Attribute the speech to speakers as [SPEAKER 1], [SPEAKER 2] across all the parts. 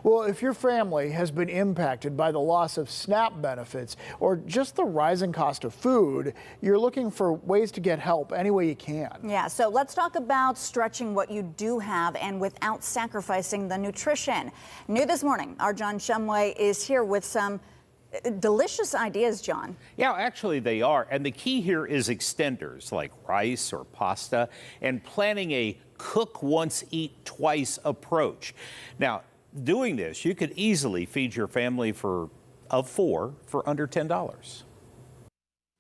[SPEAKER 1] Well, if your family has been impacted by the loss of SNAP benefits or just the rising cost of food, you're looking for ways to get help any way you can.
[SPEAKER 2] Yeah, so let's talk about stretching what you do have and without sacrificing the nutrition. New this morning, our John Shumway is here with some delicious ideas, John.
[SPEAKER 3] Yeah, actually they are. And the key here is extenders like rice or pasta and planning a cook once, eat twice approach. Now, doing this, you could easily feed your family of four for under $10.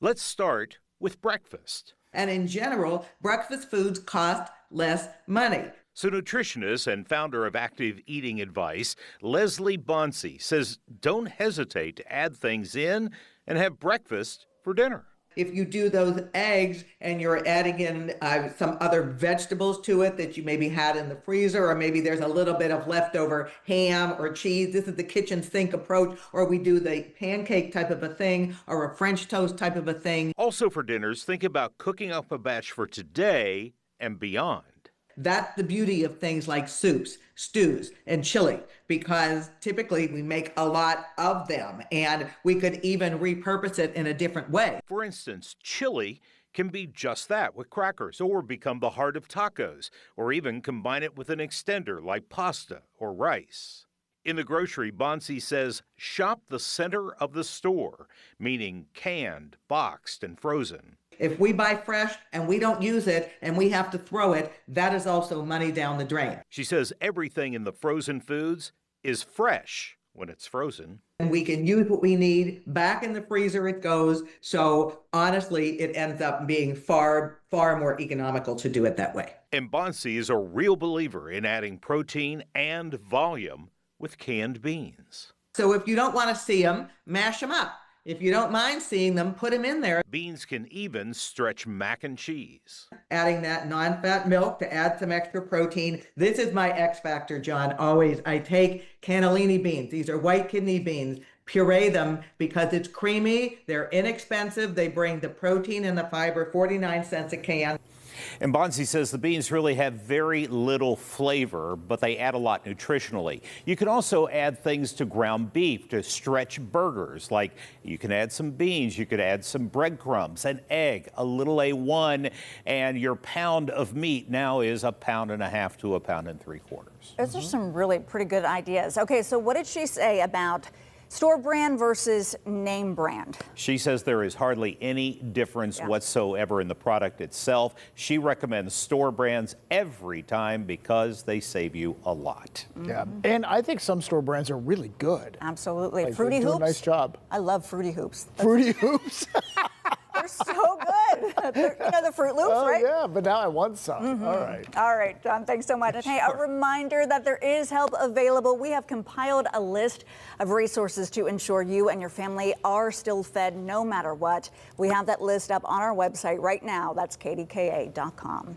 [SPEAKER 3] Let's start with breakfast.
[SPEAKER 4] And in general, breakfast foods cost less money.
[SPEAKER 3] So nutritionist and founder of Active Eating Advice, Leslie Bonsi, says don't hesitate to add things in and have breakfast for dinner.
[SPEAKER 4] If you do those eggs and you're adding in some other vegetables to it that you maybe had in the freezer, or maybe there's a little bit of leftover ham or cheese, this is the kitchen sink approach, or we do the pancake type of a thing or a French toast type of a thing.
[SPEAKER 3] Also for dinners, think about cooking up a batch for today and beyond.
[SPEAKER 4] That's the beauty of things like soups, stews, and chili, because typically we make a lot of them and we could even repurpose it in a different way.
[SPEAKER 3] For instance, chili can be just that with crackers, or become the heart of tacos, or even combine it with an extender like pasta or rice. In the grocery, Bonsi says shop the center of the store, meaning canned, boxed, and frozen.
[SPEAKER 4] If we buy fresh and we don't use it and we have to throw it, that is also money down the drain.
[SPEAKER 3] She says everything in the frozen foods is fresh when it's frozen.
[SPEAKER 4] And we can use what we need. Back in the freezer it goes. So honestly, it ends up being far, far more economical to do it that way.
[SPEAKER 3] And Bonsi is a real believer in adding protein and volume with canned beans.
[SPEAKER 4] So if you don't want to see them, mash them up. If you don't mind seeing them, put them in there.
[SPEAKER 3] Beans can even stretch mac and cheese.
[SPEAKER 4] Adding that non-fat milk to add some extra protein. This is my X factor, John. Always, I take cannellini beans. These are white kidney beans. Puree them because it's creamy. They're inexpensive. They bring the protein and the fiber, 49 cents a can.
[SPEAKER 3] And Bonsi says the beans really have very little flavor, but they add a lot nutritionally. You can also add things to ground beef to stretch burgers, like you can add some beans, you could add some breadcrumbs, an egg, a little A1, and your pound of meat now is 1.5 pounds to 1.75 pounds.
[SPEAKER 2] Those are some really pretty good ideas. Okay, so what did she say about store brand versus name brand?
[SPEAKER 3] She says there is hardly any difference whatsoever in the product itself. She recommends store brands every time because they save you a lot.
[SPEAKER 1] Yeah, and I think some store brands are really good.
[SPEAKER 2] Absolutely.
[SPEAKER 1] Like,
[SPEAKER 2] Fruity
[SPEAKER 1] they do
[SPEAKER 2] Hoops.
[SPEAKER 1] a nice job.
[SPEAKER 2] I love Fruity Hoops.
[SPEAKER 1] Fruity Hoops?
[SPEAKER 2] They're so good. You know the Fruit Loops,
[SPEAKER 1] Oh,
[SPEAKER 2] right?
[SPEAKER 1] yeah, but now I want some. All right.
[SPEAKER 2] All right, John, thanks so much. Hey, a reminder that there is help available. We have compiled a list of resources to ensure you and your family are still fed no matter what. We have that list up on our website right now. That's KDKA.com.